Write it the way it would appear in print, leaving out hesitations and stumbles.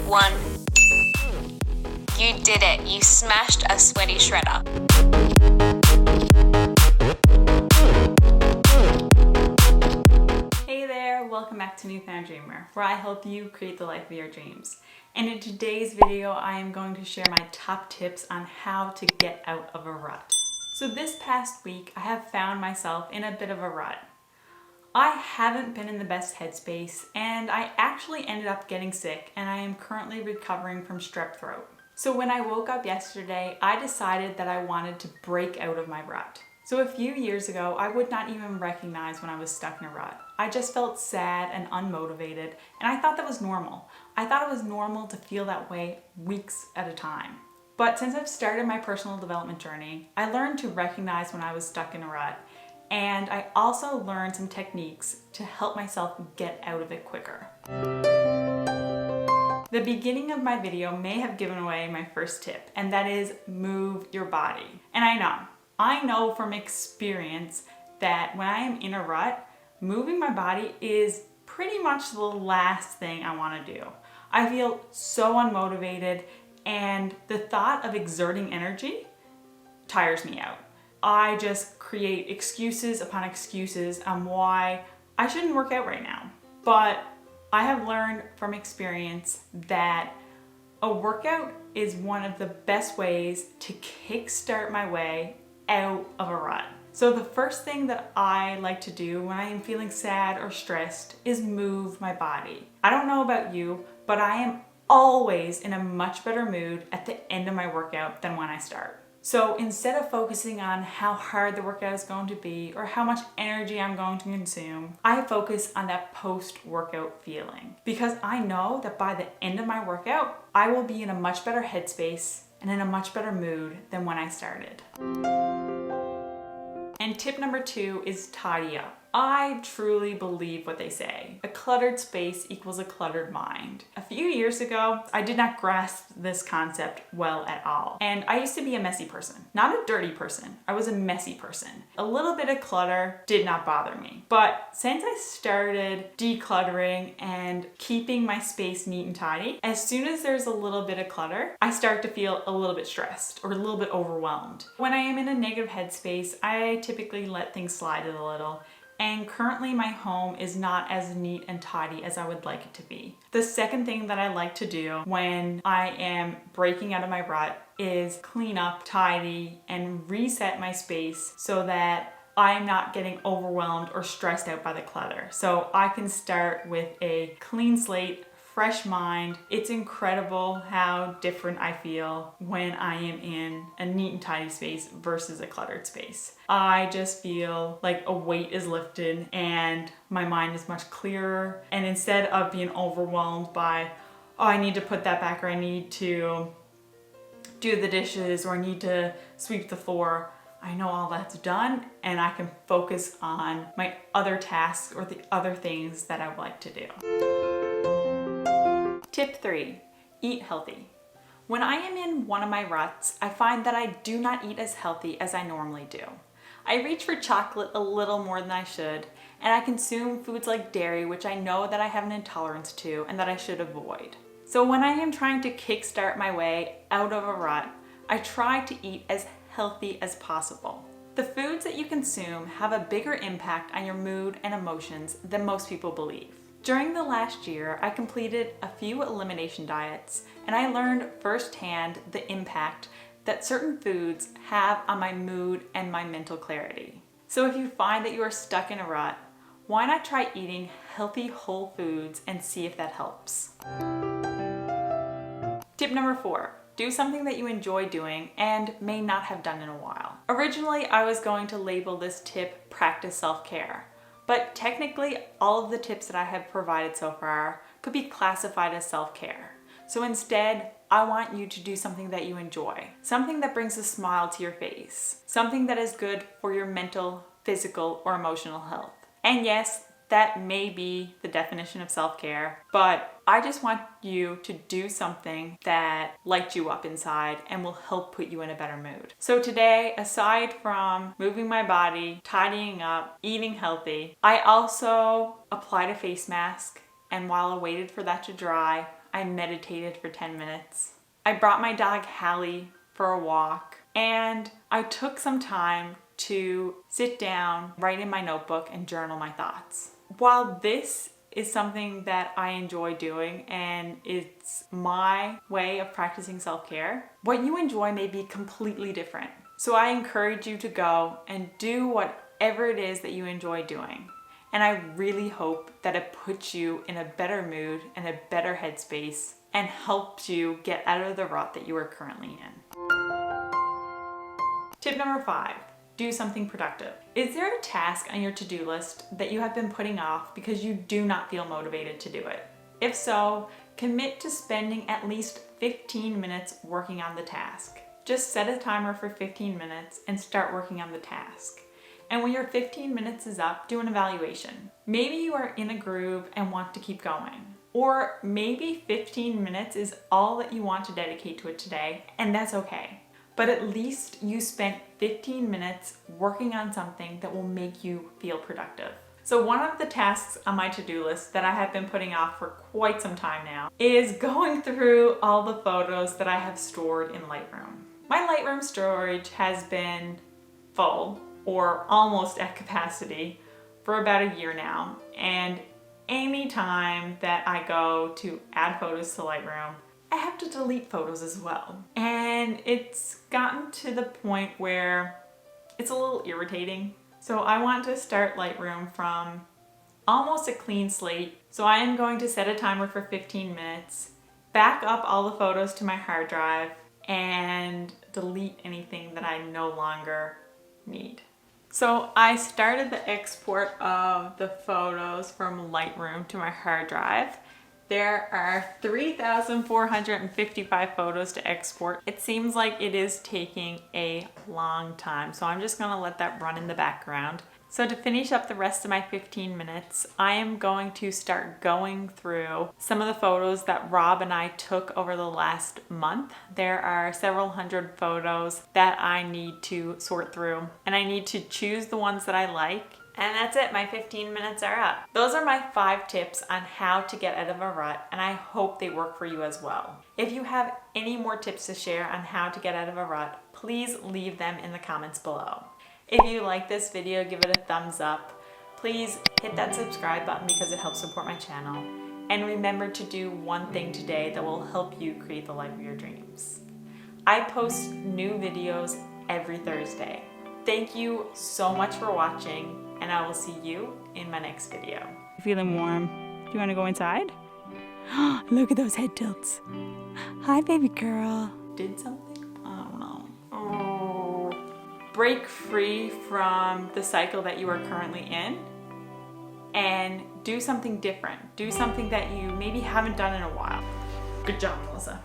1. You did it. You smashed a sweaty shredder. Hey there, welcome back to Newfound Dreamer, where I help you create the life of your dreams. And in today's video, I am going to share my top tips on how to get out of a rut. So this past week, I have found myself in a bit of a rut. I haven't been in the best headspace, and I actually ended up getting sick, and I am currently recovering from strep throat. So when I woke up yesterday, I decided that I wanted to break out of my rut. So a few years ago, I would not even recognize when I was stuck in a rut. I just felt sad and unmotivated, and I thought that was normal. I thought it was normal to feel that way weeks at a time. But since I've started my personal development journey, I learned to recognize when I was stuck in a rut, and I also learned some techniques to help myself get out of it quicker. The beginning of my video may have given away my first tip, and that is move your body. And I know from experience that when I am in a rut, moving my body is pretty much the last thing I want to do. I feel so unmotivated, and the thought of exerting energy tires me out. I just create excuses upon excuses on why I shouldn't work out right now. But I have learned from experience that a workout is one of the best ways to kickstart my way out of a rut. So the first thing that I like to do when I am feeling sad or stressed is move my body. I don't know about you, but I am always in a much better mood at the end of my workout than when I start. So instead of focusing on how hard the workout is going to be or how much energy I'm going to consume, I focus on that post-workout feeling. Because I know that by the end of my workout, I will be in a much better headspace and in a much better mood than when I started. And tip number 2 is tidy up. I truly believe what they say. A cluttered space equals a cluttered mind. A few years ago, I did not grasp this concept well at all. And I used to be a messy person. Not a dirty person. I was a messy person. A little bit of clutter did not bother me. But since I started decluttering and keeping my space neat and tidy, as soon as there's a little bit of clutter, I start to feel a little bit stressed or a little bit overwhelmed. When I am in a negative headspace, I typically let things slide a little. And currently my home is not as neat and tidy as I would like it to be. The second thing that I like to do when I am breaking out of my rut is clean up, tidy, and reset my space so that I'm not getting overwhelmed or stressed out by the clutter. So I can start with a clean slate, fresh mind. It's incredible how different I feel when I am in a neat and tidy space versus a cluttered space. I just feel like a weight is lifted and my mind is much clearer. And instead of being overwhelmed by, oh, I need to put that back, or I need to do the dishes, or I need to sweep the floor, I know all that's done and I can focus on my other tasks or the other things that I would like to do. Tip 3, eat healthy. When I am in one of my ruts, I find that I do not eat as healthy as I normally do. I reach for chocolate a little more than I should, and I consume foods like dairy, which I know that I have an intolerance to and that I should avoid. So when I am trying to kickstart my way out of a rut, I try to eat as healthy as possible. The foods that you consume have a bigger impact on your mood and emotions than most people believe. During the last year, I completed a few elimination diets, and I learned firsthand the impact that certain foods have on my mood and my mental clarity. So if you find that you are stuck in a rut, why not try eating healthy whole foods and see if that helps? Tip number 4, do something that you enjoy doing and may not have done in a while. Originally, I was going to label this tip practice self-care. But technically, all of the tips that I have provided so far could be classified as self-care. So instead, I want you to do something that you enjoy, something that brings a smile to your face, something that is good for your mental, physical, or emotional health. And yes, that may be the definition of self-care, but I just want you to do something that lights you up inside and will help put you in a better mood. So today, aside from moving my body, tidying up, eating healthy, I also applied a face mask, and while I waited for that to dry, I meditated for 10 minutes. I brought my dog Hallie for a walk, and I took some time to sit down, write in my notebook, and journal my thoughts. While this is something that I enjoy doing and it's my way of practicing self-care, what you enjoy may be completely different. So I encourage you to go and do whatever it is that you enjoy doing. And I really hope that it puts you in a better mood and a better headspace and helps you get out of the rut that you are currently in. Tip number 5. Do something productive. Is there a task on your to-do list that you have been putting off because you do not feel motivated to do it? If so, commit to spending at least 15 minutes working on the task. Just set a timer for 15 minutes and start working on the task. And when your 15 minutes is up, do an evaluation. Maybe you are in a groove and want to keep going. Or maybe 15 minutes is all that you want to dedicate to it today, and that's okay. But at least you spent 15 minutes working on something that will make you feel productive. So one of the tasks on my to-do list that I have been putting off for quite some time now is going through all the photos that I have stored in Lightroom. My Lightroom storage has been full, or almost at capacity, for about a year now. And anytime that I go to add photos to Lightroom, I have to delete photos as well. And it's gotten to the point where it's a little irritating. So I want to start Lightroom from almost a clean slate. So I am going to set a timer for 15 minutes, back up all the photos to my hard drive, and delete anything that I no longer need. So I started the export of the photos from Lightroom to my hard drive. There are 3,455 photos to export. It seems like it is taking a long time, so I'm just gonna let that run in the background. So to finish up the rest of my 15 minutes, I am going to start going through some of the photos that Rob and I took over the last month. There are several hundred photos that I need to sort through, and I need to choose the ones that I like. And that's it, my 15 minutes are up. Those are my 5 tips on how to get out of a rut, and I hope they work for you as well. If you have any more tips to share on how to get out of a rut, please leave them in the comments below. If you like this video, give it a thumbs up. Please hit that subscribe button because it helps support my channel. And remember to do one thing today that will help you create the life of your dreams. I post new videos every Thursday. Thank you so much for watching, and I will see you in my next video. Feeling warm. Do you want to go inside? Look at those head tilts. Hi, baby girl. Did something? I don't know. Oh. Break free from the cycle that you are currently in and do something different. Do something that you maybe haven't done in a while. Good job, Melissa.